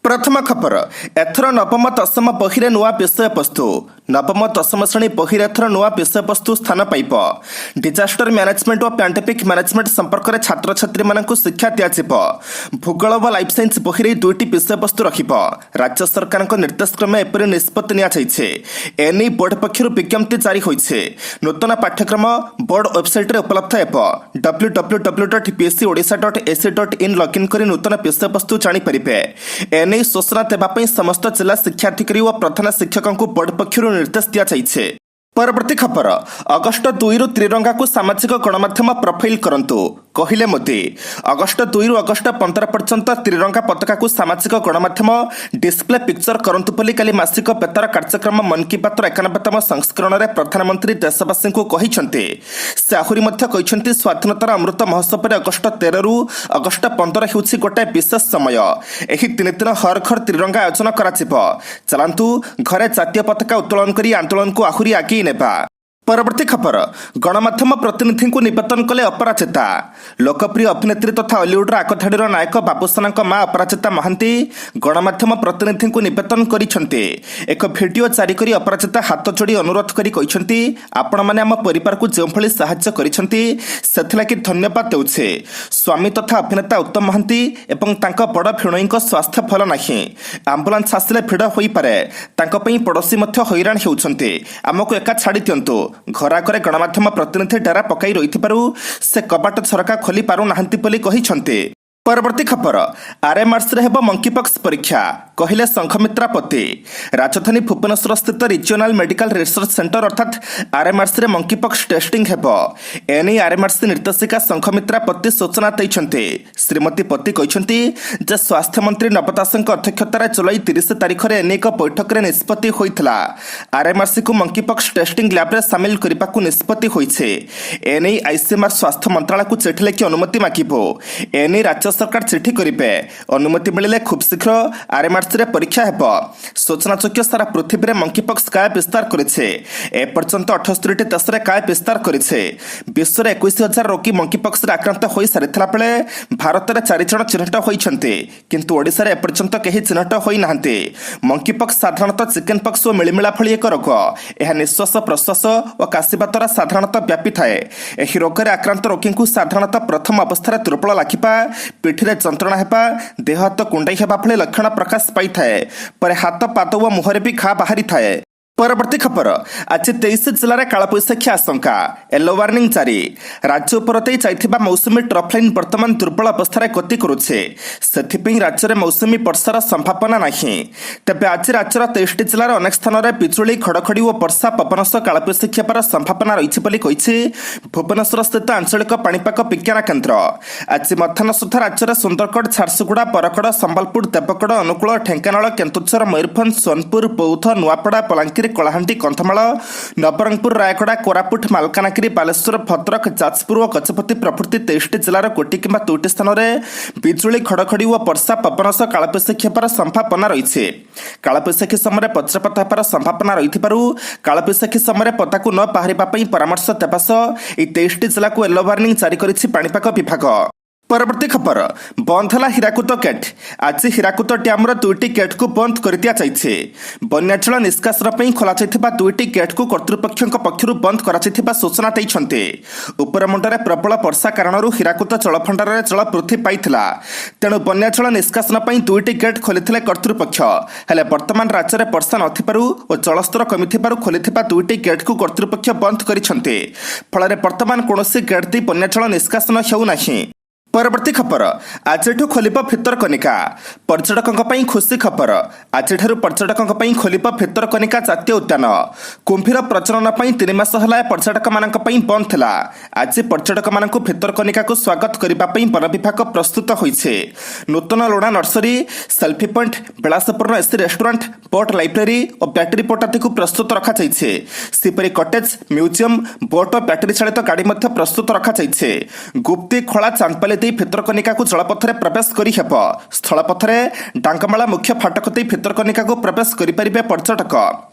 प्रथम खबर एथर नवम दशम बहिरे नुआ विषय वस्तु नवम दशम श्रेणी बहिरे एथर नुआ विषय वस्तु स्थान पाइब। डिजास्टर मैनेजमेंट और पैंडेमिक मैनेजमेंट संपर्क में छात्र छात्री मानक शिक्षा दिज्व। भूगोल और लाइफ साइंस बहिरे दुईटी विषय वस्तु रखिब। राज्य सरकार निर्देश क्रमे एपरि निष्पत्ति नियाଯାଇଛି। एने बोर्ड पक्षर विज्ञप्ति जारी होइछे। नूतन पाठ्यक्रम बोर्ड वेबसाइट रे उपलब्ध हेब। www.pscodsha.ac.in लॉगिन करी नूतन विषय वस्तु जानी परिबे। एने सूचना देवाई समस्त जिला शिक्षाधिकारी और प्रधान शिक्षकों को बोर्ड पक्षर निर्देश दिया। परवर्ती खबर अगस्ट 2 रु त्रिरंगा को सामाजिक गणमाध्यम प्रोफाइल करंतु कहिले मोदी। अगस्ट 2 रु अगस्ट 15 पर्यंत त्रिरंगा पताका को सामाजिक गणमाध्यम डिस्प्ले पिक्चर करंतु बोली काली मासिक बेतार कार्यक्रम मन की बात 91तम संस्करण में प्रधानमंत्री देशवासी को कहिसंते। से आहुरी मध्य कहिसंते स्वाधीनतार अमृत महोत्सव में अगस्ट 13 रु अगस्ट 15 हेउछि गोटे विशेष समय। एही 3 दिन हर घर त्रिरंगा आयोजन कराजिब। चलंतु घरे जातीय पताका उत्तोलन करी आंदोलन को आहुरी आगे नेबा। परवर्ती खबर गणमाध्यम प्रतिनिधि को निवेदन कले अपराजिता। लोकप्रिय अभिनेत्री तथा हॉलीवुड आगधाड़ीर नायक बाबूसाना मां अपराजिता महांती गणमाध्यम प्रतिनिधि को निवेदन करिसेंते। एक वीडियो जारी करी अपराजिता हाथ जोड़ी अनुरोध करी कहिसेंती आपण माने आम परिवार को जो भली सहायता करिसेंती सेथिलागि धन्यवाद देउछे। स्वामी तथा अभिनेता उत्तम महांती एवं तांका बड़ भिणईक स्वास्थ्य भल नाही। आंबुलांस आसिले भिड़ होई पारे तांका पई पड़ोसी मध्य हैरान हेउछंते। आमको एका छाड़ी दियंतु। घर आगे गणमाध्यम प्रतिनिधि डेरा पकाई रही से कबाट झरका खोली पारु नाहंती बोली कहिसंते। परवर्ती खबर आरएमआरसी रे हेबो मंकीपॉक्स परीक्षा कहिले संघमित्रापति। राजधानी भुवनेश्वर स्थित रिजियोनाल मेडिकल रिसर्च सेंटर अर्थात आरएमआरसी रे मंकीपॉक्स टेस्टिंग हेबो। एनी आरएमआरसी निर्देशिका संघमित्रापति सूचना दैछन्ते। श्रीमती पति कहिसंती जे स्वास्थ्य मंत्री नव दासଙ୍କ अध्यक्षतार जुलाई 30 तारिख रे एनी एक बैठक रे निष्पत्ति होइतला। आरएमआरसी को मंकीपॉक्स टेस्टिंग लैब रे शामिल करिबाकू निष्पत्ति होइछे। एनी आईसीएमआर स्वास्थ्य मंत्रालय को चिठी लिखि अनुमति मागिबो। एनी राज्य सरकार चिठी करेंगे। अनुमति मिले खूब शीघ्र आरएमआरसी रे परीक्षा हेब। सूचनायोग्य सारा पृथ्वी में मंकीपॉक्स काय विस्तार करेছে। एपर्यंत 78 देश में काय विस्तार करेছে। विश्व में 21,000 रोगी मंकीपॉक्स रे आक्रांत हो सारिथिला बेले भारत में 4 जण चिन्हट होइछन्ते किंतु ओडिसा रे एपर्यंत केही चिन्हट होई नाहंते। मंकीपॉक्स साधारणतः चिकन पॉक्स और मिलिमिला भली एक रोग। यह निश्वास प्रश्वास और काशिबा द्वारा साधारणतः व्यापी थाए। एही रोग रे आक्रांत रोगी को साधारणतः प्रथम अवस्था दुर्बल लागिपा पिठिरे जंत्रणा हेबा देह हाथ कुंडाई हेबा भली लक्षण प्रकाश पाई थाए। पर हाथ पाद व मुहरे भी घा बाहरी थाए। परवर्ती खबर आज 23 जिले में कालबैशाखी आशंका येलो वार्निंग जारी। राज्य उपरते जाइथिबा मौसुमी ट्रफ लाइन वर्तमान दुर्बल अवस्था गति करुछे। सेथिपई राज्य में मौसुमी वर्षार संभावना नहीं। तेबे आज राज्यर 23 जिलार अनेक स्थान में बिजुली घड़घड़ी और वर्षा पवन सह कालबैशाखी हेबार संभावना रही बोली कहिछि भुवनेश्वर स्थित आंचलिक पाणीपाग विज्ञान केन्द्र। आज मध्याह्न सुधा राज्य सुंदरगढ़ झारसुगुड़ा बरगड़ संबलपुर देवगढ़ अनुकूल ढेंकानाल केन्दुझर मयूरभंज सोनपुर बौद्ध नुआपड़ा बलांगीर कलाहांडी कंधमाल नवरंगपुर रायगड़ा कोरापुट मालकानगिरी बालेश्वर भद्रक जाजपुर और गजपति प्रभृति 23 जिलार गोटी किंबा 2टी स्थान में बिजुली घड़घड़ी और वर्षा पवन सह कालबैशाखी हेबार संभावना रही। कालबैशाखी समय वज्रपात हेबार संभावना रही कालबैशाखी समय पदाकू न बाहरिबा पई परामर्श देबा सह 23 जिला को येलो वार्निंग जारी करिछि पाणीपाग विभाग। परवर्ती खबर बंद है हीराकुद गेट। आज हीराकुद डैम्र 2टी गेट को बंद कर दिया जाइछे। बन्याजल निष्कासन पर खोल 2टी गेट को कर्तृपक्ष पक्षर बंद कर सूचना दैछन्ते। उपरमुंडे प्रबल वर्षा कारण हीराकुद जलभंडार जल वृद्धि पाइथिला। तेणु बन्याजल निष्कासन पर 2टी गेट खोली कर्तृपक्ष हेले वर्तमान राज्य में वर्षा नथिबारु और जलस्तर कमिथिबारु खोलिथिबा 2टी गेट को कर्तृपक्ष बंद करिसन्ते। फल वर्तमान कौनसी गेट दे बन्याजल निष्कासन हेउ नाही। परवर्ती खबर आज खोलिब भितरकनिका। पर्यटकों पर खुशी खबर आज पर्यटकों पर खोलिब भितरकनिका जातीय उद्यान। कुंभीर प्रजनन पर 3 मास है पर्यटक मान बंद थिला। आज पर्यटक मान भितरकनिका को स्वागत करने वन विभाग प्रस्तुत होइछे। नूतन लोड़ा नर्सरी सेल्फी पॉइंट बेलासपूर्ण एसी रेस्टोरेंट बोट लाइब्रेरी और बैटेरी बोट आदि को प्रस्तुत रखा जाइछे। सेपरी कटेज म्यूजियम बोट और बैटेरी चालित गाड़ी प्रस्तुत रखा जाइछे। गुप्ती खोला चांदपाली ଦେଇ ଭିତରକନିକାକୁ ଜଳପଥରେ ପ୍ରବେଶ କରିହେବ। ସ୍ଥଳପଥରେ ଡାଙ୍ଗମାଳା ମୁଖ୍ୟ ଫାଟକ ଦେଇ ଭିତରକନିକାକୁ ପ୍ରବେଶ କରିପାରିବେ ପର୍ଯ୍ୟଟକ।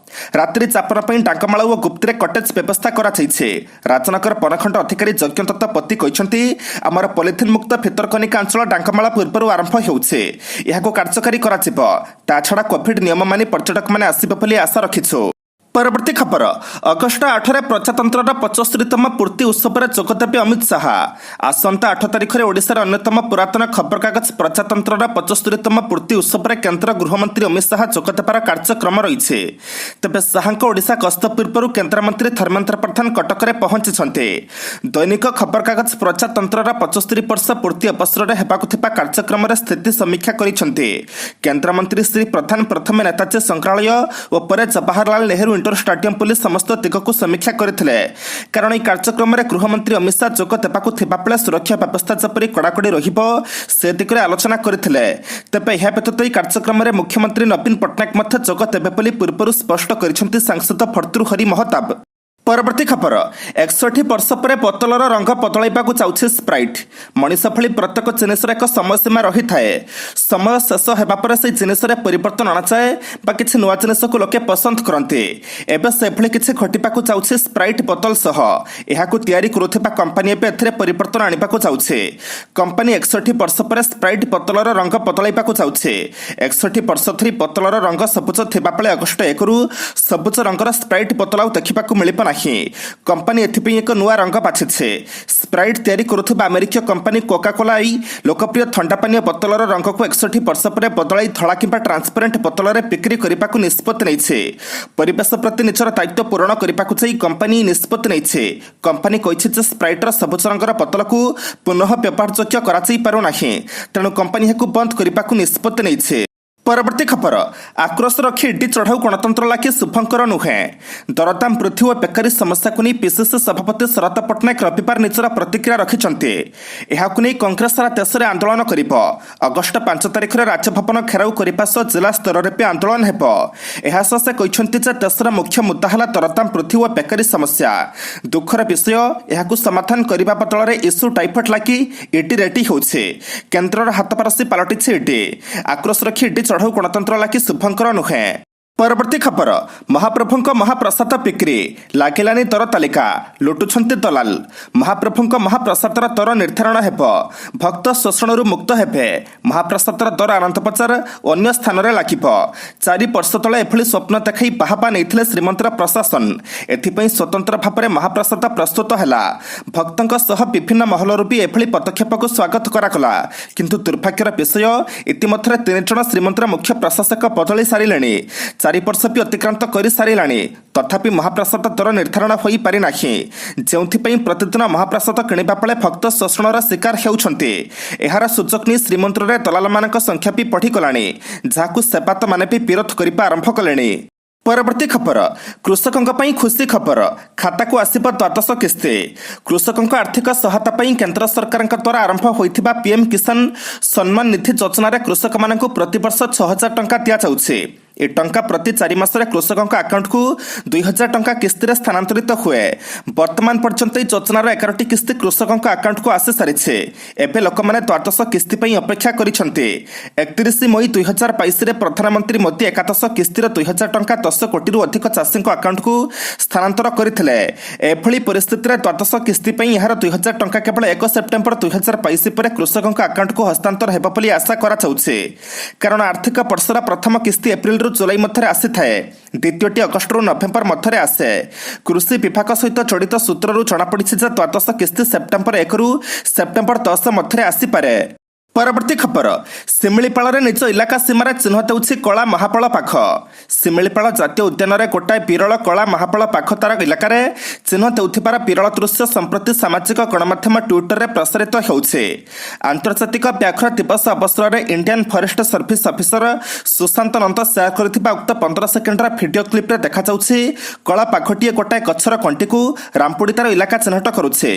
ରାତ୍ରି ଯାପନ ପାଇଁ ଡାଙ୍ଗମାଳ ଓ ଗୁପ୍ତିରେ କଟେଜ ବ୍ୟବସ୍ଥା କରାଯାଇଛି। ରାଜନଗର ବନଖଣ୍ଡ ଅଧିକାରୀ ଯଜ୍ଞଦତ୍ତ ପତି କହିଛନ୍ତି, ଆମର ପଲିଥିନ୍ ମୁକ୍ତ ଭିତରକନିକା ଅଞ୍ଚଳ ଡାଙ୍ଗମାଳା ପୂର୍ବରୁ ଆରମ୍ଭ ହେଉଛି। ଏହାକୁ କାର୍ଯ୍ୟକାରୀ କରାଯିବ। ତାଛଡ଼ା କୋଭିଡ୍ ନିୟମ ମାନି ପର୍ଯ୍ୟଟକମାନେ ଆସିବେ ବୋଲି ଆଶା ରଖିଛୁ। ପରବର୍ତ୍ତୀ ଖବର, ଅଗଷ୍ଟ 8ରେ ପ୍ରଜାତନ୍ତ୍ରର 75ତମ ପୂର୍ତ୍ତି ଉତ୍ସବରେ ଯୋଗଦେବେ ଅମିତ ଶାହା। ଆସନ୍ତା 8 ତାରିଖରେ ଓଡ଼ିଶାର ଅନ୍ୟତମ ପୁରାତନ ଖବରକାଗଜ ପ୍ରଜାତନ୍ତ୍ରର 75ତମ ପୂର୍ତ୍ତି ଉତ୍ସବରେ କେନ୍ଦ୍ର ଗୃହମନ୍ତ୍ରୀ ଅମିତ ଶାହା ଯୋଗଦେବାର କାର୍ଯ୍ୟକ୍ରମ ରହିଛି। ତେବେ ଶାହାଙ୍କ ଓଡ଼ିଶା ଗସ୍ତ ପୂର୍ବରୁ କେନ୍ଦ୍ରମନ୍ତ୍ରୀ ଧର୍ମେନ୍ଦ୍ର ପ୍ରଧାନ କଟକରେ ପହଞ୍ଚିଛନ୍ତି। ଦୈନିକ ଖବରକାଗଜ ପ୍ରଜାତନ୍ତ୍ରର 75 ବର୍ଷ ପୂର୍ତ୍ତି ଅବସରରେ ହେବାକୁ ଥିବା କାର୍ଯ୍ୟକ୍ରମରେ ସ୍ଥିତି ସମୀକ୍ଷା କରିଛନ୍ତି। କେନ୍ଦ୍ରମନ୍ତ୍ରୀ ଶ୍ରୀ ପ୍ରଧାନ ପ୍ରଥମେ ନେତାଜୀ ସଂଗ୍ରହାଳୟ ଓ ପରେ ଜବାହରଲାଲ ନେହେରୁ ଷ୍ଟାଡିୟମ ବୁଲି ସମସ୍ତ ଦିଗକୁ ସମୀକ୍ଷା କରିଥିଲେ। କାରଣ ଏହି କାର୍ଯ୍ୟକ୍ରମରେ ଗୃହମନ୍ତ୍ରୀ ଅମିତ ଶାହା ଯୋଗ ଦେବାକୁ ଥିବା ବେଳେ ସୁରକ୍ଷା ବ୍ୟବସ୍ଥା ଯେପରି କଡ଼ାକଡ଼ି ରହିବ ସେ ଦିଗରେ ଆଲୋଚନା କରିଥିଲେ। ତେବେ ଏହା ବ୍ୟତୀତ ଏହି କାର୍ଯ୍ୟକ୍ରମରେ ମୁଖ୍ୟମନ୍ତ୍ରୀ ନବୀନ ପଟ୍ଟନାୟକ ମଧ୍ୟ ଯୋଗ ଦେବେ ବୋଲି ପୂର୍ବରୁ ସ୍ପଷ୍ଟ କରିଛନ୍ତି ସାଂସଦ ଭର୍ତ୍ତୃହରି ମହତାବ। ପରବର୍ତ୍ତୀ ଖବର, 61 ବର୍ଷ ପରେ ବୋତଲର ରଙ୍ଗ ବଦଳାଇବାକୁ ଯାଉଛି ସ୍ପ୍ରାଇଟ୍। ମଣିଷ ଭଳି ପ୍ରତ୍ୟେକ ଜିନିଷର ଏକ ସମୟସୀମା ରହିଥାଏ। ସମୟ ଶେଷ ହେବା ପରେ ସେହି ଜିନିଷରେ ପରିବର୍ତ୍ତନ ଅଣାଯାଏ ବା କିଛି ନୂଆ ଜିନିଷକୁ ଲୋକେ ପସନ୍ଦ କରନ୍ତି। ଏବେ ସେଭଳି କିଛି ଘଟିବାକୁ ଯାଉଛି ସ୍ପ୍ରାଇଟ୍ ବୋତଲ ସହ। ଏହାକୁ ତିଆରି କରୁଥିବା କମ୍ପାନୀ ଏବେ ଏଥିରେ ପରିବର୍ତ୍ତନ ଆଣିବାକୁ ଯାଉଛି। କମ୍ପାନୀ 61 ବର୍ଷ ପରେ ସ୍ପ୍ରାଇଟ୍ ବୋତଲର ରଙ୍ଗ ବଦଳାଇବାକୁ ଯାଉଛି। 61 ବର୍ଷ ଧରି ବୋତଲର ରଙ୍ଗ ସବୁଜ ଥିବାବେଳେ ଅଗଷ୍ଟ 1ରୁ ସବୁଜ ରଙ୍ଗର ସ୍ପ୍ରାଇଟ୍ ବୋତଲ ଆଉ ଦେଖିବାକୁ ମିଳିବ ନାହିଁ। କମ୍ପାନୀ ଏଥିପାଇଁ ଏକ ନୂଆ ରଙ୍ଗ ବାଛିଛି। ସ୍ପ୍ରାଇଟ୍ ତିଆରି କରୁଥିବା ଆମେରିକୀୟ କମ୍ପାନୀ କୋକାକୋଲା ଏହି ଲୋକପ୍ରିୟ ଥଣ୍ଡା ପାନୀୟ ବୋତଲର ରଙ୍ଗକୁ 61 ବର୍ଷ ପରେ ବଦଳାଇ ଧଳା କିମ୍ବା ଟ୍ରାନ୍ସପେରେଣ୍ଟ ବୋତଲରେ ବିକ୍ରି କରିବାକୁ ନିଷ୍ପତ୍ତି ନେଇଛି। ପରିବେଶ ପ୍ରତି ନିଜର ଦାୟିତ୍ୱ ପୂରଣ କରିବାକୁ ଯାଇ କମ୍ପାନୀ ନିଷ୍ପତ୍ତି ନେଇଛି। କମ୍ପାନୀ କହିଛି ଯେ ସ୍ପ୍ରାଇଟ୍ର ସବୁଜ ରଙ୍ଗର ବୋତଲକୁ ପୁନଃ ବ୍ୟବହାରଯୋଗ୍ୟ କରାଯାଇ ପାରୁନାହିଁ। ତେଣୁ କମ୍ପାନୀ ଏହାକୁ ବନ୍ଦ କରିବାକୁ ନିଷ୍ପତ୍ତି ନେଇଛି। ପରବର୍ତ୍ତୀ ଖବର, ଆକ୍ରୋଶ ରଖି ଇଡି ଚଢ଼ାଉ ଗଣତନ୍ତ୍ର ଲାଗି ଶୁଭଙ୍କର ନୁହେଁ। ଦରଦାମ ବୃଦ୍ଧି ଓ ବେକାରୀ ସମସ୍ୟାକୁ ନେଇ ପିସିସି ସଭାପତି ଶରତ ପଟ୍ଟନାୟକ ରବିବାର ନିଜର ପ୍ରତିକ୍ରିୟା ରଖିଛନ୍ତି। ଏହାକୁ ନେଇ କଂଗ୍ରେସ ସାରା ଦେଶରେ ଆନ୍ଦୋଳନ କରିବ। ଅଗଷ୍ଟ 5 ତାରିଖରେ ରାଜଭବନ ଘେରାଉ କରିବା ସହ ଜିଲ୍ଲା ସ୍ତରରେ ବି ଆନ୍ଦୋଳନ ହେବ। ଏହା ସହ ସେ କହିଛନ୍ତି ଯେ ଦେଶର ମୁଖ୍ୟ ମୁଦ୍ଦା ହେଲା ଦରଦାମ ବୃଦ୍ଧି ଓ ବେକାରୀ ସମସ୍ୟା। ଦୁଃଖର ବିଷୟ, ଏହାକୁ ସମାଧାନ କରିବା ବଦଳରେ ଇସ୍ୟୁ ଟାଇଫଏଡ୍ ଲାଗି ଇଡି ରେଡି ହେଉଛି। କେନ୍ଦ୍ରର ହାତବାରସି ପାଲଟିଛି ଇଡି। ଆକ୍ରୋଶ ରଖି ଇଡି ଚଢ଼ାଉ ଗଣତନ୍ତ୍ର ଲାଗି ଶୁଭଙ୍କର ନୁହେଁ। ପରବର୍ତ୍ତୀ ଖବର, ମହାପ୍ରଭୁଙ୍କ ମହାପ୍ରସାଦ ବିକ୍ରି ଲାଗିଲାନି ଦର ତାଲିକା, ଲୁଟୁଛନ୍ତି ଦଲାଲ। ମହାପ୍ରଭୁଙ୍କ ମହାପ୍ରସାଦର ଦର ନିର୍ଦ୍ଧାରଣ ହେବ। ଭକ୍ତ ଶୋଷଣରୁ ମୁକ୍ତ ହେବେ। ମହାପ୍ରସାଦର ଦର ଆନନ୍ଦ ବଜାର ଓ ଅନ୍ୟ ସ୍ଥାନରେ ଲାଗିବ। 4 ବର୍ଷ ତଳେ ଏଭଳି ସ୍ୱପ୍ନ ଦେଖାଇ ବାହାବା ନେଇଥିଲେ ଶ୍ରୀମନ୍ଦିର ପ୍ରଶାସନ। ଏଥିପାଇଁ ସ୍ୱତନ୍ତ୍ର ଭାବରେ ମହାପ୍ରସାଦ ପ୍ରସ୍ତୁତ ହେଲା। ଭକ୍ତଙ୍କ ସହ ବିଭିନ୍ନ ମହଲରୁ ବି ଏଭଳି ପଦକ୍ଷେପକୁ ସ୍ୱାଗତ କରାଗଲା। କିନ୍ତୁ ଦୁର୍ଭାଗ୍ୟର ବିଷୟ, ଇତିମଧ୍ୟରେ 3 ଜଣ ଶ୍ରୀମନ୍ଦିର ମୁଖ୍ୟ ପ୍ରଶାସକ ବଦଳି ସାରିଲେଣି। 4 ବର୍ଷ ବି ଅତିକ୍ରାନ୍ତ କରିସାରିଲାଣି। ତଥାପି ମହାପ୍ରସାଦ ଦର ନିର୍ଦ୍ଧାରଣ ହୋଇପାରିନାହିଁ, ଯେଉଁଥିପାଇଁ ପ୍ରତିଦିନ ମହାପ୍ରସାଦ କିଣିବା ବେଳେ ଭକ୍ତ ଶୋଷଣର ଶିକାର ହେଉଛନ୍ତି। ଏହାର ସୁଯୋଗ ନେଇ ଶ୍ରୀମନ୍ଦିରରେ ଦଲାଲମାନଙ୍କ ସଂଖ୍ୟା ବି ବଢ଼ିଗଲାଣି, ଯାହାକୁ ସେବାୟତମାନେ ବି ବିରୋଧ କରିବା ଆରମ୍ଭ କଲେଣି। ପରବର୍ତ୍ତୀ ଖବର, କୃଷକଙ୍କ ପାଇଁ ଖୁସି ଖବର, ଖାତାକୁ ଆସିବ ଦ୍ୱାଦଶ କିସ୍ତି। କୃଷକଙ୍କ ଆର୍ଥିକ ସହାୟତା ପାଇଁ କେନ୍ଦ୍ର ସରକାରଙ୍କ ଦ୍ୱାରା ଆରମ୍ଭ ହୋଇଥିବା ପିଏମ୍ କିଷାନ ସମ୍ମାନ ନିଧି ଯୋଜନାରେ କୃଷକମାନଙ୍କୁ ପ୍ରତିବର୍ଷ 6,000 ଟଙ୍କା ଦିଆଯାଉଛି। ଏ ଟଙ୍କା ପ୍ରତି 4 ମାସରେ କୃଷକଙ୍କ ଆକାଉଣ୍ଟକୁ 2,000 ଟଙ୍କା କିସ୍ତିରେ ସ୍ଥାନାନ୍ତରିତ ହୁଏ। ବର୍ତ୍ତମାନ ପର୍ଯ୍ୟନ୍ତ ଏହି ଯୋଜନାର 11ଟି କିସ୍ତି କୃଷକଙ୍କ ଆକାଉଣ୍ଟକୁ ଆସିସାରିଛି। ଏବେ ଲୋକମାନେ ଦ୍ୱାଦଶ କିସ୍ତି ପାଇଁ ଅପେକ୍ଷା କରିଛନ୍ତି। 31 ମଇ 2022ରେ ପ୍ରଧାନମନ୍ତ୍ରୀ ମୋଦି ଏକାଦଶ କିସ୍ତିର 2,000 ଟଙ୍କା 10 କୋଟିରୁ ଅଧିକ ଚାଷୀଙ୍କ ଆକାଉଣ୍ଟକୁ ସ୍ଥାନାନ୍ତର କରିଥିଲେ। ଏଭଳି ପରିସ୍ଥିତିରେ ଦ୍ୱାଦଶ କିସ୍ତି ପାଇଁ ଏହାର 2,000 ଟଙ୍କା କେବଳ 1 ସେପ୍ଟେମ୍ବର 2022 ପରେ କୃଷକଙ୍କ ଆକାଉଣ୍ଟକୁ ହସ୍ତାନ୍ତର ହେବ ବୋଲି ଆଶା କରାଯାଉଛି। କାରଣ ଆର୍ଥିକ ବର୍ଷର ପ୍ରଥମ କିସ୍ତି ଏପ୍ରିଲରୁ ଜୁଲାଇ ମଧ୍ୟରେ ଆସିଥାଏ। ଦ୍ୱିତୀୟଟି ଅଗଷ୍ଟରୁ ନଭେମ୍ବର ମଧ୍ୟରେ ଆସେ। କୃଷି ବିଭାଗ ସହିତ ଜଡ଼ିତ ସୂତ୍ରରୁ ଜଣାପଡ଼ିଛି ଯେ ଦ୍ୱାଦଶ କିସ୍ତି ସେପ୍ଟେମ୍ବର 1ରୁ ସେପ୍ଟେମ୍ବର 10 ମଧ୍ୟରେ ଆସିପାରେ। ପରବର୍ତ୍ତୀ ଖବର, ଶିମିଳିପାଳରେ ନିଜ ଇଲାକା ସୀମାରେ ଚିହ୍ନ ଦେଉଛି କଳା ମହାବଳ ବାଘ। ଶିମିଳିପାଳ ଜାତୀୟ ଉଦ୍ୟାନରେ ଗୋଟାଏ ବିରଳ କଳା ମହାବଳ ବାଘ ତାର ଇଲାକାରେ ଚିହ୍ନ ଦେଉଥିବାର ବିରଳ ଦୃଶ୍ୟ ସମ୍ପ୍ରତି ସାମାଜିକ ଗଣମାଧ୍ୟମ ଟ୍ୱିଟରରେ ପ୍ରସାରିତ ହେଉଛି। ଆନ୍ତର୍ଜାତିକ ବ୍ୟାଘ୍ର ଦିବସ ଅବସରରେ Indian forest service officer Sushant Nanda share କରିଥିବା ଉକ୍ତ 15 ସେକେଣ୍ଡର ଭିଡିଓ କ୍ଲିପ୍ରେ ଦେଖାଯାଉଛି କଳା ବାଘଟିଏ ଗୋଟାଏ ଗଛର କଣ୍ଟିକୁ ରାମ୍ପୁଡ଼ି ତାର ଇଲାକା ଚିହ୍ନଟ କରୁଛି।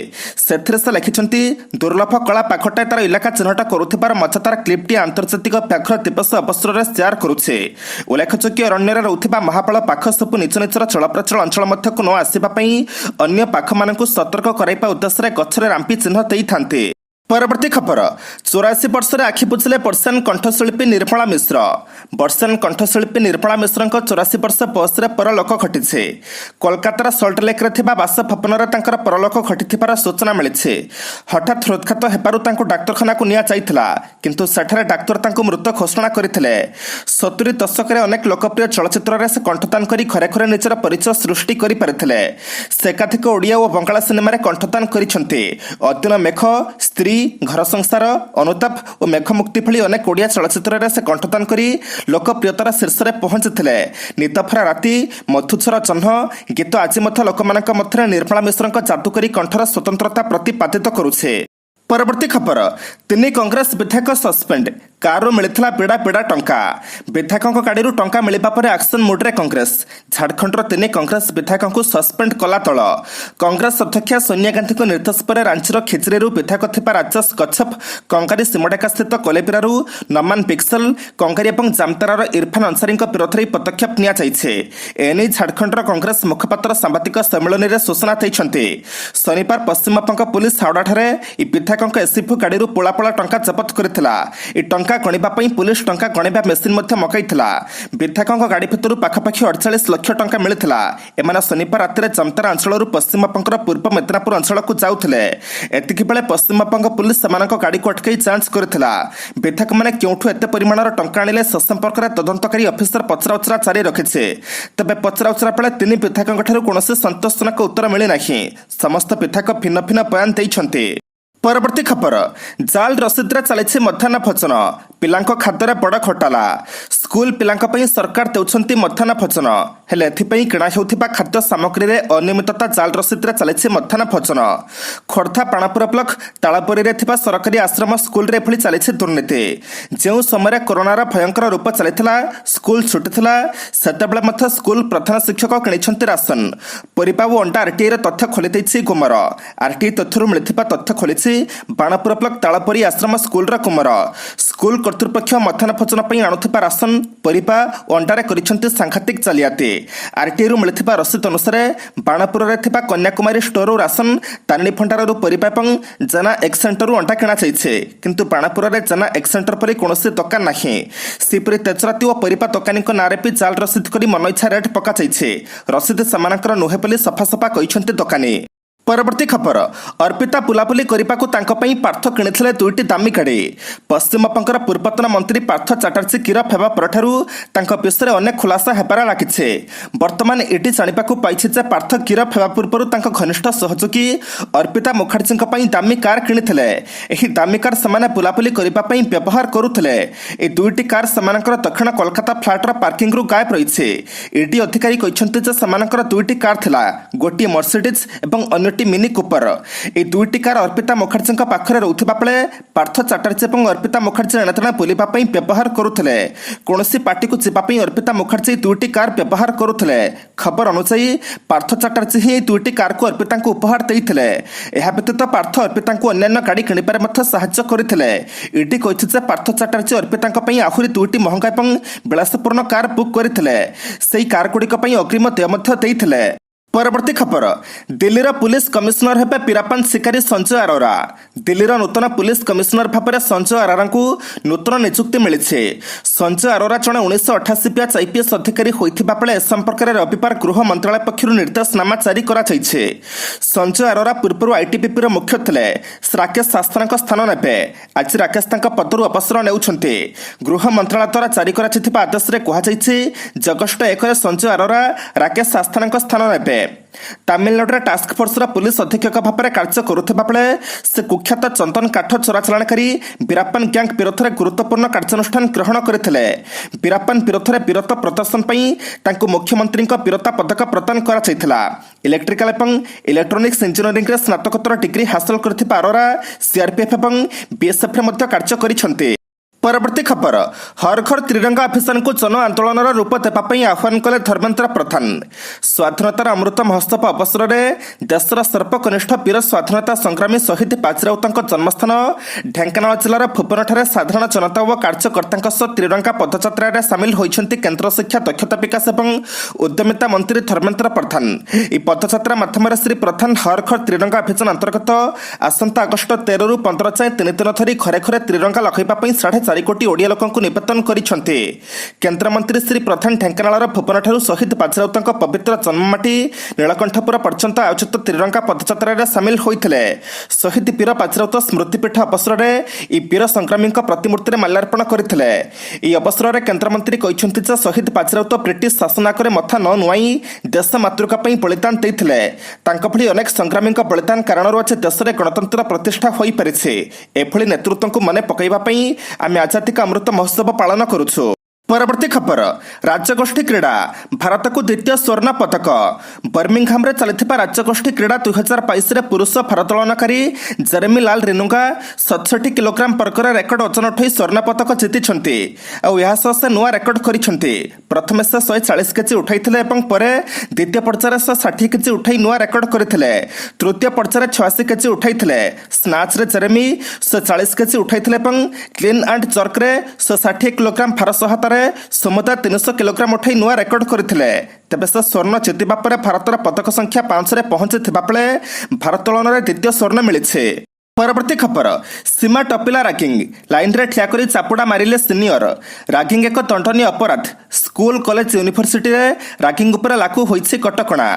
ସେଥିରେ ସେ ଲେଖିଛନ୍ତି, ଦୁର୍ଲଭ କଳା ବାଘଟାଏ ତାର ଇଲାକା ଚିହ୍ନଟ କରୁଥିବାର ମଜାଦାର କ୍ଲିପ୍ଟି ଆନ୍ତର୍ଜାତିକ ବ୍ୟାଘ୍ର ଦିବସ ଅବସରରେ ସେୟାର କରୁଛି। ଉଲ୍ଲେଖଯୋଗ୍ୟ ଅରଣ୍ୟରେ ରହୁଥିବା ମହାବଳ ବାଘ ସବୁ ନିଜ ନିଜର ଚଳପ୍ରଚଳ ଅଞ୍ଚଳ ମଧ୍ୟକୁ ନ ଆସିବା ପାଇଁ ଅନ୍ୟ ବାଘମାନଙ୍କୁ ସତର୍କ କରାଇବା ଉଦ୍ଦେଶ୍ୟରେ ଗଛରେ ରାମ୍ପି ଚିହ୍ନ ଦେଇଥାନ୍ତି। परवर्ती खबर 84 वर्ष आखि बुझिले पर्सियान कंठशिल्पी निर्मला मिश्र। वर्षियान कंठशिल्पी निर्मला मिश्र 84 वर्ष बयसरे परलोक घटी। कोलकातार सल्टलेक्रे थिबा बासभवनरे तांकर परलोक घटिथिबार सूचना मिली। हठात हृदघात हेबारु तांको डाक्तरखाना को निया जाइथिला, किंतु सेठारे डाक्तर तांको मृत घोषणा करथिले। 70 दशक अनेक लोकप्रिय चलचित्र से कंठदान करी घरे घरे निजर परिचय सृष्टि करि परिथिले। से एकाधिक ओडिया और बंगाला सिनेमा कंठदान करिसेंती। अद्यन मेघ, स्त्री, घर संसार, अनुताप और मेघमुक्ति भली अनेक ओडिया चलचित्र से कंठदान करी लोकप्रियतार शीर्ष में पहुंचते। नितफरा राति, मधुछर चिन्ह गीत आज लोकमानक मध्य निर्मला मिश्र जादुकरी कंठर स्वतंत्रता प्रतिपादित करुछे। परवर्ती खबर 3 कांग्रेस विधायक सस्पेंड। कारु मिलिथिला पेड़ा पेड़ा टंका। विधायकों गाड़ी टंका मिलवा पर एक्शन मोड्रे कांग्रेस। झारखंडर 3 कांग्रेस विधायकों सस्पेंड कला तल। कांग्रेस अध्यक्षा सोनिया गांधी निर्देश पर रांचीर खिजरी विधायक थिबा राजेश कच्छप, कंगारी सिमडेगा स्थित कोलेपिरारू नमान पिक्सल, कंगारी और जामतारार इरफान अंसारी विरोध में पदक्षेप नियाଯାଇଛି। एने झारखंडर कांग्रेस मुखपात्र सांबादिक सम्मेलन में सूचना देते। शनिवार पश्चिमबंग पुलिस हावड़ाଠାରେ विधायकों एसईफू गाड़ी पोला पोला टंका जबत करथिला। टंका गणिबा पुलिस टंका गणिबा मेसीन मगाइथिला। विधायकों गाड़ी भितर पाखापाखि 48 लाख टंका मिलिथिला। एमाने शनिवार राति जमतारा अंचल पश्चिमबंगर पूर्व मेदिनीपुर अंचल को जाउथिले। एतिकी बेले पश्चिमबंग पुलिस सेमानक गाड़ी को अटकाई जांच करथिला। विधायक माने केउठु एते परिमाणर टंका आनिले से संपर्क में तदंतकारी ऑफिसर पचराउचरा जारी रखिছে। तबे पचराउचरा बेले 3 विधायकों ठारू कोनोसी संतोषजनक उत्तर मिली नाही। समस्त विधायक भिन्न भिन्न बयान दैछन्ते। परवर्ती खबर जाल रसीद्रे चली मध्याह्न भोजन। पिलांको खाद्य बड़ घोटाला। स्कूल पिलांक पई सरकार देउछन्ती मध्याह्न भोजन, हेले एथिपई किणा हेउथिबा खाद्य सामग्री रे अनियमितता जाल रसीद्रे चली मध्याह्न भोजन। खोर्धा पाणापुर ब्लॉक तालापुरी रे थिबा सरकारी आश्रम स्कूल रे भली चली दुर्नीति। जेउ समय कोरोनार भयंकर रूप चलिथिला, स्कूल छुटी थिला, सेतेबेले मध्य स्कूल प्रधान शिक्षक किणिछन्ती राशन। परिपा और अंडा आरटीआई रे तथ्य खोली दैछि गुमर। आरटीआई तथ्यरु मिलिथिबा तथ्य खोलिछि बाणपुर ब्लॉक तालापुरी आश्रम स्कूल कुमर। स्कूल कर्तृपक्ष मध्याह्न भोजन पर आणुथिबा राशन, परिपा और अंडारे करिसेंती सांघातिक चालियाती। आरटीआई मिलिथिबा रसीद अनुसार बाणपुर रे थिबा कन्याकुमारी स्टोर राशन, तारिणी भंडार परिपा और जना एक्स सेंटर अंडा किणा जाइछे, किंतु बाणपुर रे जना एक्स सेंटर पर कौनसी दुकान नाही। सेपरि तेजराती और परिपा दुकानी नारे भी जाल रसीद करी मनइच्छा रेट पका जाइछे। रसीद सेमानकर नुहे बोली सफा सफा कहिसेंती दुकानी। परवर्ती खबर अर्पिता बुलाबुली करने तांकपई पार्थ किणिथिले 2टी दामी गाड़ी। पश्चिमबंगर पूर्वतन मंत्री पार्थ चैटर्जी गिरफ हेबा परठारू तांक विषय अनेक खुलासा हेबार लागिछे। वर्तमान एटी जानिबाकू पाइछि जे पार्थ गिरफ हेबा पूर्वरु तांक घनिष्ठ सहयोगी अर्पिता मुखर्जीଙ୍କ ପାଇଁ दामी कार किणिथिले। एही दामी कार समाने बुलाबुली करबा ପାଇଁ व्यवहार करुथिले। ए 2टी कार समानकर दक्षिण कोलकाता फ्लैटर पार्किंग रु गायब रहिछे। ईडी अधिकारी कहिसंते जे समानकर 2टी कार थिला, गोटी मर्सिडीज एवं अन्य मिनी कुपर। ए 2टी कार अर्पिता मुखर्जी पाखरे रहउथिबा बेले पार्थ चैटर्जी और अर्पिता मुखर्जी एणेतेणे बुलिबा पई व्यवहार करुथिले। कोनोसी पार्टी को जिबा पई अर्पिता मुखर्जी 2टी कार व्यवहार करुथिले। खबर अनुसार पार्थ चैटर्जी ही 2टी कार को अर्पिता को उपहार देइथिले। एहा व्यतीत पार्थ अर्पिता को अन्य गाड़ी किणिबारे मध्य सहायता करिथिले। ईडी कहिछि जे पार्थ चैटर्जी अर्पिता पई आहुरी 2टी महंगा और विलासपूर्ण कार बुक करिथिले। सेही कार गुड़िक पई अग्रिम देय मध्य देइथिले। परवर्ती खबर दिल्लीर पुलिस कमिशनर हेबे पीरापान शिकारी संजय अरोरा। दिल्लीर नूतन पुलिस कमिशनर भाव में संजय अरोरा को नूतन नियुक्ति मिली। संजय अरोरा जड़े 1988 बैच आईपीएस अधिकारी होइथिबा बेले ए संपर्क में रविवार गृह मंत्रालय पक्षर निर्देशनामा जारी करा जाइछे। संजय अरोरा पूर्व आईटीबीपी मुख्य थिले। राकेश शास्त्री स्थान नेबे। आज राकेश पदर अवसर नेउछन्ते। गृह मंत्रालय द्वारा जारी करा आदेश में कहुଯାଇଛି जे अगस्ट 1 संजय अरोरा राकेश शास्त्री स्थान नेबे। तामिलनाडु टास्क फोर्स पुलिस अधीक्षक भाव में कार्य करुवा बेले से कुख्यात चंदन काठ चोराचालाणकारी बीराप्पन गैंग विरोध में गुरुत्वपूर्ण कार्यानुष्ठान ग्रहण करते। बीराप्पन विरोध में वीरत्व प्रदर्शन पर मुख्यमंत्री वीरता पदक प्रदान करा। इलेक्ट्रिकल और इलेक्ट्रोनिक्स इंजीनियरिंग स्नातकोत्तर डिग्री हासिल कर अरोरा सीआरपीएफ और बीएसएफ कार्य कर। ପରବର୍ତ୍ତୀ ଖବର ହର ଘର ତ୍ରିରଙ୍ଗା ଅଭିଯାନକୁ ଜନ ଆନ୍ଦୋଳନର ରୂପ ଦେବା ପାଇଁ ଆହ୍ୱାନ କଲେ ଧର୍ମେନ୍ଦ୍ର ପ୍ରଧାନ। ସ୍ୱାଧୀନତାର ଅମୃତ ମହୋତ୍ସବ ଅବସରରେ ଦେଶର ସର୍ବକନିଷ୍ଠ ବୀର ସ୍ୱାଧୀନତା ସଂଗ୍ରାମୀ ଶହୀଦ ବାଜିରାଉତଙ୍କ ଜନ୍ମସ୍ଥାନ ଢେଙ୍କାନାଳ ଜିଲ୍ଲାର ଭୁବନଠାରେ ସାଧାରଣ ଜନତା ଓ କାର୍ଯ୍ୟକର୍ତ୍ତାଙ୍କ ସହ ତ୍ରିରଙ୍ଗା ପଦଯାତ୍ରାରେ ସାମିଲ ହୋଇଛନ୍ତି କେନ୍ଦ୍ର ଶିକ୍ଷା ଦକ୍ଷତା ବିକାଶ ଏବଂ ଉଦ୍ୟମିତା ମନ୍ତ୍ରୀ ଧର୍ମେନ୍ଦ୍ର ପ୍ରଧାନ। ଏହି ପଦଯାତ୍ରା ମାଧ୍ୟମରେ ଶ୍ରୀ ପ୍ରଧାନ ହର ଘର ତ୍ରିରଙ୍ଗା ଅଭିଯାନ ଅନ୍ତର୍ଗତ ଆସନ୍ତା ଅଗଷ୍ଟ 13ରୁ 15 ଯାଏଁ 3 ଦିନ ଧରି ଘରେ ଘରେ ତ୍ରିରଙ୍ଗା ଲଗାଇବା ପାଇଁ 4.5 କୋଟି ଓଡ଼ିଆ ଲୋକଙ୍କୁ ନିବେଦନ କରିଛନ୍ତି। କେନ୍ଦ୍ରମନ୍ତ୍ରୀ ଶ୍ରୀ ପ୍ରଧାନ ଢେଙ୍କାନାଳର ଭୁବନଠାରୁ ଶହୀଦ ବାଜିରାଉତଙ୍କ ପବିତ୍ର ଜନ୍ମମାଟି ନୀଳକଣ୍ଠପୁର ପର୍ଯ୍ୟନ୍ତ ଆୟୋଜିତ ତ୍ରିରଙ୍ଗା ପଦଯାତ୍ରାରେ ସାମିଲ ହୋଇଥିଲେ। ଶହୀଦ ବୀର ବାଜିରାଉତ ସ୍ମୃତିପୀଠ ଅବସରରେ ଏହି ବୀର ସଂଗ୍ରାମୀଙ୍କ ପ୍ରତିମୂର୍ତ୍ତିରେ ମାଲ୍ୟାର୍ପଣ କରିଥିଲେ। ଏହି ଅବସରରେ କେନ୍ଦ୍ରମନ୍ତ୍ରୀ କହିଛନ୍ତି ଯେ ଶହୀଦ ବାଜିରାଉତ ବ୍ରିଟିଶ ଶାସନ ଆଗରେ ମଥା ନ ନୁଆଁଇ ଦେଶ ମାତୃକା ପାଇଁ ବଳିଦାନ ଦେଇଥିଲେ। ତାଙ୍କ ଭଳି ଅନେକ ସଂଗ୍ରାମୀଙ୍କ ବଳିଦାନ କାରଣରୁ ଆଜି ଦେଶରେ ଗଣତନ୍ତ୍ର ପ୍ରତିଷ୍ଠା ହୋଇପାରିଛି। ଏଭଳି ନେତୃତ୍ୱଙ୍କୁ ମନେ ପକାଇବା ପାଇଁ ଆମେ ଆଜାଦୀ କା ଅମୃତ ମହୋତ୍ସବ ପାଳନ କରୁଛୁ। ପରବର୍ତ୍ତୀ ଖବର ରାଜ୍ୟଗୋଷ୍ଠୀ କ୍ରୀଡ଼ା ଭାରତକୁ ଦ୍ୱିତୀୟ ସ୍ୱର୍ଣ୍ଣ ପଦକ। ବର୍ମିଂହାମରେ ଚାଲିଥିବା ରାଜ୍ୟଗୋଷ୍ଠୀ କ୍ରୀଡ଼ା 2022ରେ ପୁରୁଷ ଭାରୋତ୍ତୋଳନକାରୀ ଜେରେମି ଲାଲ ରିନୁଙ୍ଗା 67 କିଲୋଗ୍ରାମ ବର୍ଗର ରେକର୍ଡ ଓଜନ ଉଠାଇ ସ୍ୱର୍ଣ୍ଣ ପଦକ ଜିତିଛନ୍ତି। ଆଉ ଏହା ସହ ସେ ନୂଆ ରେକର୍ଡ କରିଛନ୍ତି। ପ୍ରଥମେ ସେ 140 କେଜି ଉଠାଇଥିଲେ ଏବଂ ପରେ ଦ୍ୱିତୀୟ ପର୍ଯ୍ୟାୟରେ ସେ 60 କେଜି ଉଠାଇ ନୂଆ ରେକର୍ଡ କରିଥିଲେ। ତୃତୀୟ ପର୍ଯ୍ୟାୟରେ 86 କେଜି ଉଠାଇଥିଲେ। ସ୍ନାଚ୍ରେ ଜେରେମି 140 କେଜି ଉଠାଇଥିଲେ ଏବଂ କ୍ଲିନ୍ ଆଣ୍ଡ ଜର୍କରେ 160 କିଲୋଗ୍ରାମ ଭାର ସହାୟତାରେ ସମୁଦାୟ 300 କିଲୋଗ୍ରାମ ଉଠାଇ ନୂଆ ରେକର୍ଡ କରିଥିଲେ। ତେବେ ସେ ସ୍ୱର୍ଣ୍ଣ ଜିତିବା ପରେ ଭାରତର ପଦକ ସଂଖ୍ୟା 5ରେ ପହଞ୍ଚିଥିବା ବେଳେ ଭାରୋତ୍ତୋଳନରେ ଦ୍ୱିତୀୟ ସ୍ୱର୍ଣ୍ଣ ମିଳିଛି। ପରବର୍ତ୍ତୀ ଖବର ସୀମା ଟପିଲା ରାଗିଂ ଲାଇନରେ ଠିଆ କରି ଚାପୁଡ଼ା ମାରିଲେ ସିନିୟର। ରାଗିଂ ଏକ ଦଣ୍ଡନୀୟ ଅପରାଧ। ସ୍କୁଲ କଲେଜ ୟୁନିଭର୍ସିଟିରେ ରାଗିଂ ଉପରେ ଲାଗୁ ହୋଇଛି କଟକଣା।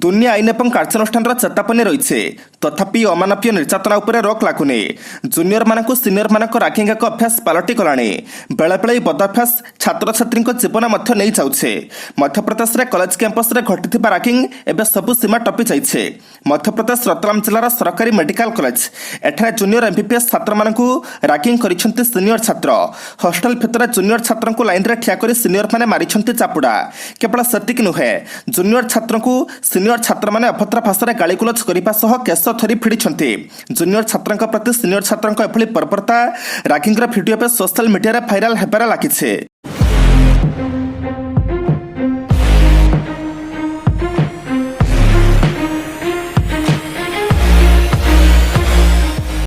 ଦୁନିଆ ଆଇନ ଏବଂ କାର୍ଯ୍ୟାନୁଷ୍ଠାନର ଚେତାବନୀ ରହିଛି। ତଥାପି ଅମାନବୀୟ ନିର୍ଯାତନା ଉପରେ ରୋକ ଲାଗୁନି। ଜୁନିୟରମାନଙ୍କୁ ସିନିୟରମାନଙ୍କ ରାଗିଂ ଏକ ଅଭ୍ୟାସ ପାଲଟି ଗଲାଣି। ବେଳେବେଳେ ଏହି ବଦ ଅଭ୍ୟାସ ଛାତ୍ରଛାତ୍ରୀଙ୍କ ଜୀବନ ମଧ୍ୟ ନେଇଯାଉଛି। ମଧ୍ୟପ୍ରଦେଶରେ କଲେଜ କ୍ୟାମ୍ପସରେ ଘଟିଥିବା ରାଗିଂ ଏବେ ସବୁ ସୀମା ଟପି ଯାଇଛି। ମଧ୍ୟପ୍ରଦେଶ ରତଲାମ ଜିଲ୍ଲାର ସରକାରୀ ମେଡିକାଲ କଲେଜ ଏଠାରେ ଜୁନିୟର MBBS ଛାତ୍ରମାନଙ୍କୁ ରାଗିଂ କରିଛନ୍ତି ସିନିୟର ଛାତ୍ର। ହଷ୍ଟେଲ ଭିତରେ ଜୁନିୟର ଛାତ୍ରଙ୍କୁ ଲାଇନରେ ଠିଆ କରି ସିନିୟରମାନେ ମାରିଛନ୍ତି ଚାପୁଡ଼ା। କେବଳ ସେତିକି ନୁହେଁ, ଜୁନିୟର ଛାତ୍ରଙ୍କୁ ସିନିୟର ଛାତ୍ରମାନେ ଅଭଦ୍ର ଭାଷାରେ ଗାଳିଗୁଲଜ କରିବା ସହ କେଶ ଧରି ଭିଡ଼ିଛନ୍ତି। ଜୁନିୟର ଛାତ୍ରଙ୍କ ପ୍ରତି ସିନିୟର ଛାତ୍ରଙ୍କ ଏଭଳି ବର୍ବରତା ରାଗିଂର ଭିଡ଼ିଓ ଏବେ ସୋସିଆଲ ମିଡିଆରେ ଭାଇରାଲ ହେବାରେ ଲାଗିଛି।